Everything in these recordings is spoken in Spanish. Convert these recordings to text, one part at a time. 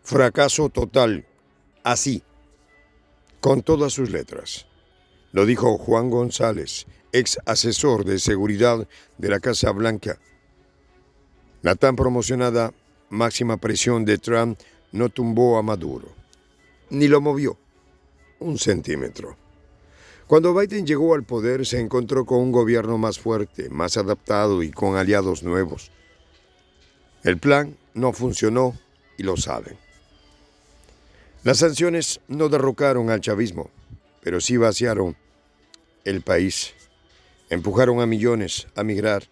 Fracaso total, así, con todas sus letras. Lo dijo Juan González, ex asesor de seguridad de la Casa Blanca. La tan promocionada máxima presión de Trump no tumbó a Maduro, ni lo movió un centímetro. Cuando Biden llegó al poder, se encontró con un gobierno más fuerte, más adaptado y con aliados nuevos. El plan no funcionó y lo saben. Las sanciones no derrocaron al chavismo, pero sí vaciaron el país. Empujaron a millones a migrar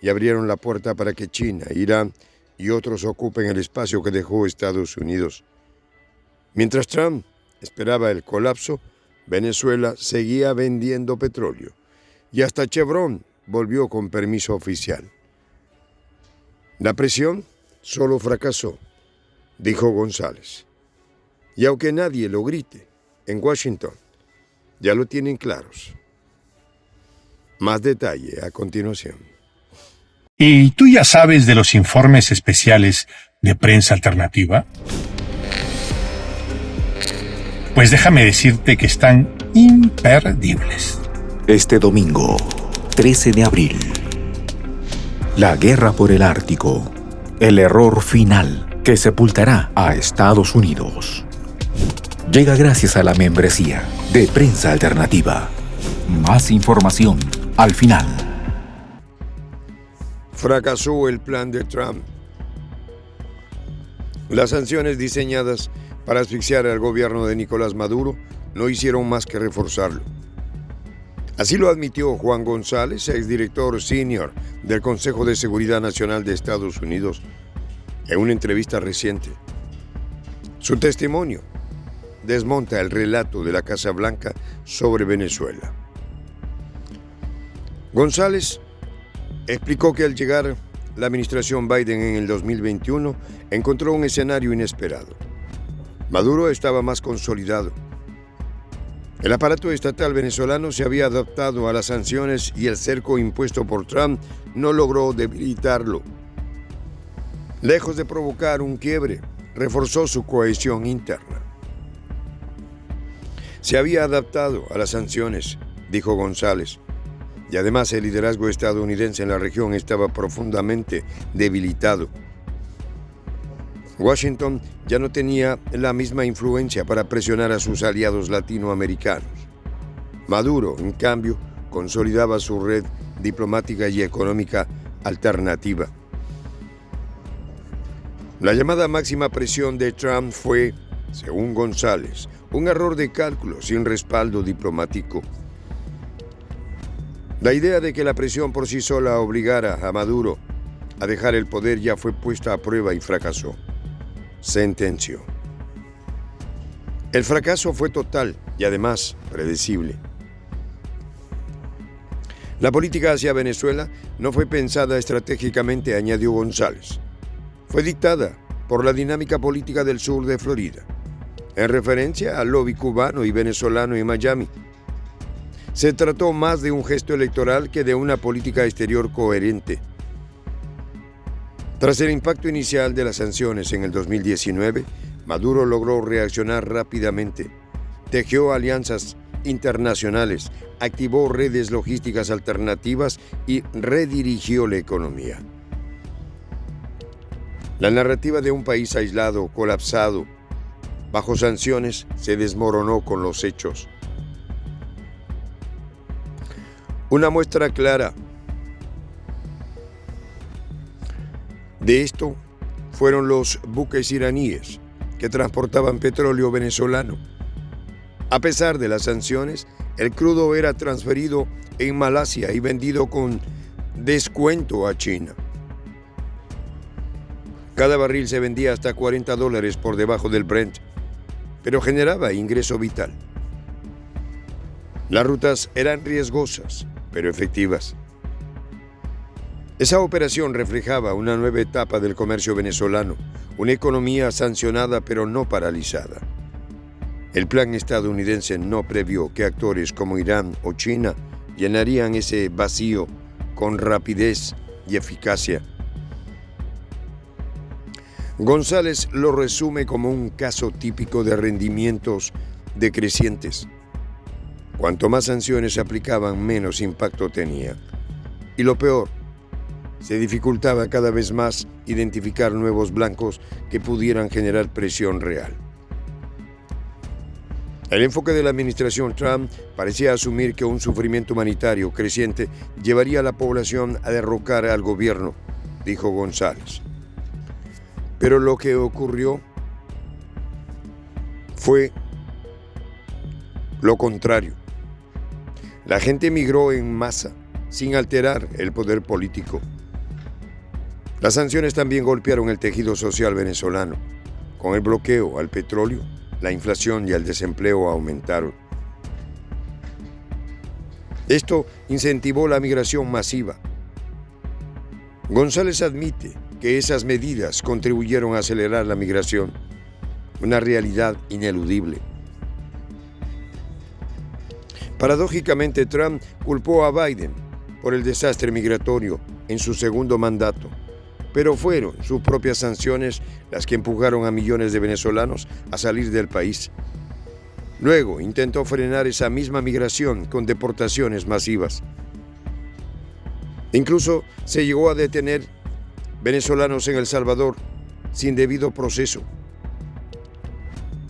y abrieron la puerta para que China, Irán y otros ocupen el espacio que dejó Estados Unidos. Mientras Trump esperaba el colapso, Venezuela seguía vendiendo petróleo y hasta Chevron volvió con permiso oficial. La presión solo fracasó, dijo González. Y aunque nadie lo grite, en Washington ya lo tienen claros. Más detalle a continuación. ¿Y tú ya sabes de los informes especiales de Prensa Alternativa? Pues déjame decirte que están imperdibles. Este domingo, 13 de abril. La guerra por el Ártico. El error final que sepultará a Estados Unidos. Llega gracias a la membresía de Prensa Alternativa. Más información al final. Fracasó el plan de Trump. Las sanciones diseñadas para asfixiar al gobierno de Nicolás Maduro no hicieron más que reforzarlo. Así lo admitió Juan González, exdirector senior del Consejo de Seguridad Nacional de Estados Unidos, en una entrevista reciente. Su testimonio desmonta el relato de la Casa Blanca sobre Venezuela. González explicó que al llegar la administración Biden en el 2021 encontró un escenario inesperado. Maduro estaba más consolidado. El aparato estatal venezolano se había adaptado a las sanciones y el cerco impuesto por Trump no logró debilitarlo. Lejos de provocar un quiebre, reforzó su cohesión interna. Se había adaptado a las sanciones, dijo González, y además el liderazgo estadounidense en la región estaba profundamente debilitado. Washington ya no tenía la misma influencia para presionar a sus aliados latinoamericanos. Maduro, en cambio, consolidaba su red diplomática y económica alternativa. La llamada máxima presión de Trump fue, según González, un error de cálculo sin respaldo diplomático. La idea de que la presión por sí sola obligara a Maduro a dejar el poder ya fue puesta a prueba y fracasó, sentenció. El fracaso fue total y además predecible. La política hacia Venezuela no fue pensada estratégicamente, añadió González. Fue dictada por la dinámica política del sur de Florida, en referencia al lobby cubano y venezolano en Miami. Se trató más de un gesto electoral que de una política exterior coherente. Tras el impacto inicial de las sanciones en el 2019, Maduro logró reaccionar rápidamente, tejió alianzas internacionales, activó redes logísticas alternativas y redirigió la economía. La narrativa de un país aislado, colapsado, bajo sanciones, se desmoronó con los hechos. Una muestra clara de esto fueron los buques iraníes que transportaban petróleo venezolano. A pesar de las sanciones, el crudo era transferido en Malasia y vendido con descuento a China. Cada barril se vendía hasta $40 por debajo del Brent, pero generaba ingreso vital. Las rutas eran riesgosas, pero efectivas. Esa operación reflejaba una nueva etapa del comercio venezolano, una economía sancionada pero no paralizada. El plan estadounidense no previó que actores como Irán o China llenarían ese vacío con rapidez y eficacia. González lo resume como un caso típico de rendimientos decrecientes. Cuanto más sanciones se aplicaban, menos impacto tenía. Y lo peor, se dificultaba cada vez más identificar nuevos blancos que pudieran generar presión real. El enfoque de la administración Trump parecía asumir que un sufrimiento humanitario creciente llevaría a la población a derrocar al gobierno, dijo González. Pero lo que ocurrió fue lo contrario. La gente emigró en masa, sin alterar el poder político. Las sanciones también golpearon el tejido social venezolano. Con el bloqueo al petróleo, la inflación y el desempleo aumentaron. Esto incentivó la migración masiva. González admite que esas medidas contribuyeron a acelerar la migración, una realidad ineludible. Paradójicamente, Trump culpó a Biden por el desastre migratorio en su segundo mandato, pero fueron sus propias sanciones las que empujaron a millones de venezolanos a salir del país. Luego intentó frenar esa misma migración con deportaciones masivas. Incluso se llegó a detener venezolanos en El Salvador sin debido proceso.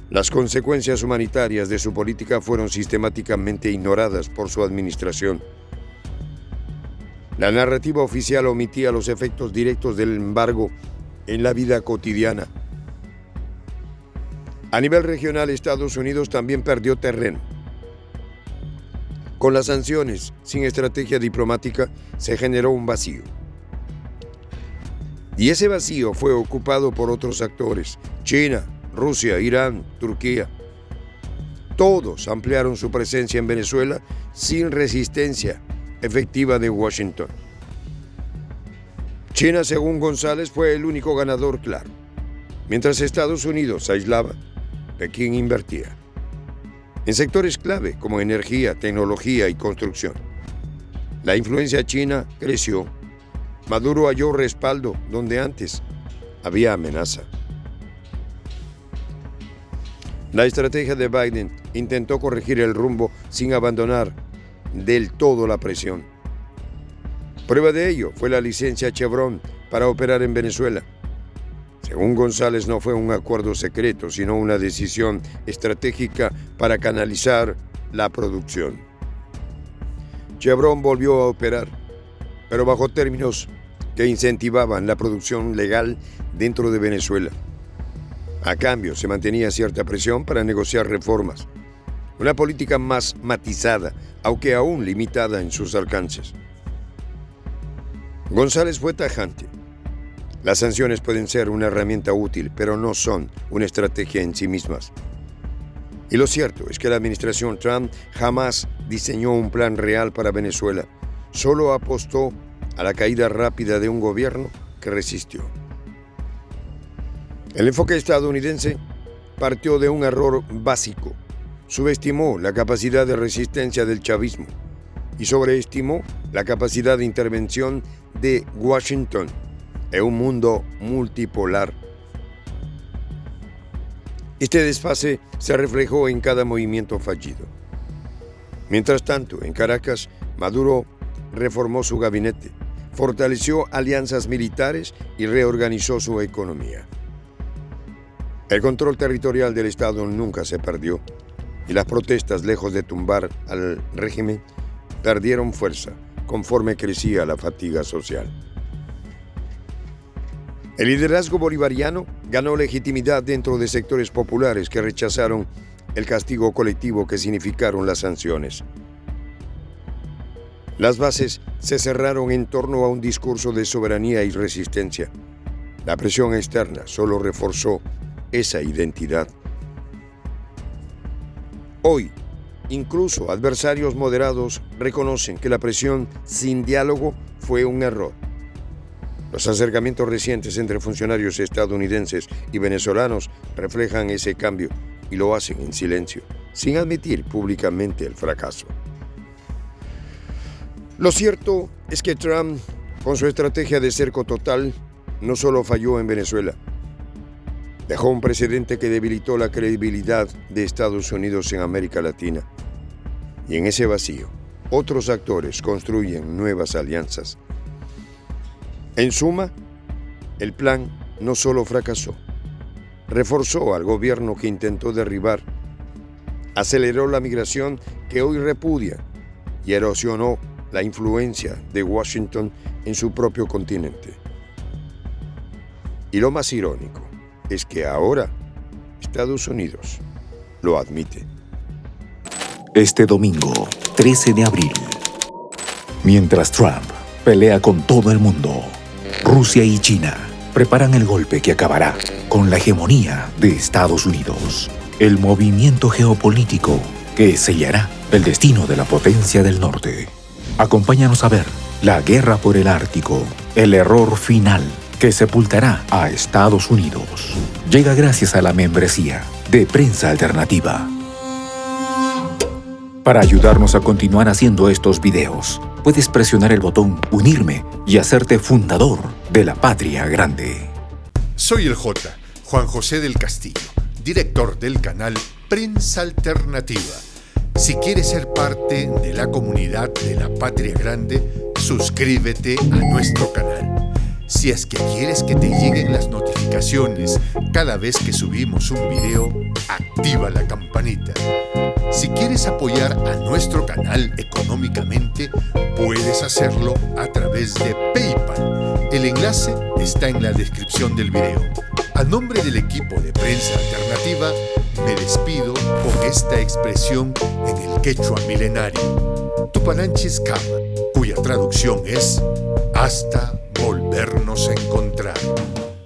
Las consecuencias humanitarias de su política fueron sistemáticamente ignoradas por su administración. La narrativa oficial omitía los efectos directos del embargo en la vida cotidiana. A nivel regional, Estados Unidos también perdió terreno. Con las sanciones, sin estrategia diplomática, se generó un vacío. Y ese vacío fue ocupado por otros actores: China, Rusia, Irán, Turquía. Todos ampliaron su presencia en Venezuela sin resistencia efectiva de Washington. China, según González, fue el único ganador claro. Mientras Estados Unidos aislaba, Pekín invertía en sectores clave como energía, tecnología y construcción. La influencia china creció. Maduro halló respaldo donde antes había amenaza. La estrategia de Biden intentó corregir el rumbo sin abandonar del todo la presión. Prueba de ello fue la licencia Chevron para operar en Venezuela. Según González, no fue un acuerdo secreto, sino una decisión estratégica para canalizar la producción. Chevron volvió a operar, pero bajo términos que incentivaban la producción legal dentro de Venezuela. A cambio, se mantenía cierta presión para negociar reformas, una política más matizada, aunque aún limitada en sus alcances. González fue tajante. Las sanciones pueden ser una herramienta útil, pero no son una estrategia en sí mismas. Y lo cierto es que la administración Trump jamás diseñó un plan real para Venezuela. Solo apostó a la caída rápida de un gobierno que resistió. El enfoque estadounidense partió de un error básico. Subestimó la capacidad de resistencia del chavismo y sobreestimó la capacidad de intervención de Washington en un mundo multipolar. Este desfase se reflejó en cada movimiento fallido. Mientras tanto, en Caracas, Maduro reformó su gabinete, fortaleció alianzas militares y reorganizó su economía. El control territorial del Estado nunca se perdió y las protestas, lejos de tumbar al régimen, perdieron fuerza conforme crecía la fatiga social. El liderazgo bolivariano ganó legitimidad dentro de sectores populares que rechazaron el castigo colectivo que significaron las sanciones. Las bases se cerraron en torno a un discurso de soberanía y resistencia. La presión externa solo reforzó esa identidad. Hoy, incluso adversarios moderados reconocen que la presión sin diálogo fue un error. Los acercamientos recientes entre funcionarios estadounidenses y venezolanos reflejan ese cambio y lo hacen en silencio, sin admitir públicamente el fracaso. Lo cierto es que Trump, con su estrategia de cerco total, no solo falló en Venezuela, Dejó un precedente que debilitó la credibilidad de Estados Unidos en América Latina. Y en ese vacío, otros actores construyen nuevas alianzas. En suma, el plan no solo fracasó, reforzó al gobierno que intentó derribar, aceleró la migración que hoy repudia y erosionó la influencia de Washington en su propio continente. Y lo más irónico es que ahora Estados Unidos lo admite. Este domingo, 13 de abril, mientras Trump pelea con todo el mundo, Rusia y China preparan el golpe que acabará con la hegemonía de Estados Unidos, el movimiento geopolítico que sellará el destino de la potencia del norte. Acompáñanos a ver la guerra por el Ártico, el error final que sepultará a Estados Unidos. Llega gracias a la membresía de Prensa Alternativa. Para ayudarnos a continuar haciendo estos videos, puedes presionar el botón Unirme y hacerte fundador de la Patria Grande. Soy el J, Juan José del Castillo, director del canal Prensa Alternativa. Si quieres ser parte de la comunidad de la Patria Grande, suscríbete a nuestro canal. Si es que quieres que te lleguen las notificaciones cada vez que subimos un video, activa la campanita. Si quieres apoyar a nuestro canal económicamente, puedes hacerlo a través de PayPal. El enlace está en la descripción del video. A nombre del equipo de Prensa Alternativa, me despido con esta expresión en el quechua milenario, Tupananchis Kama, cuya traducción es hasta volvernos a encontrar.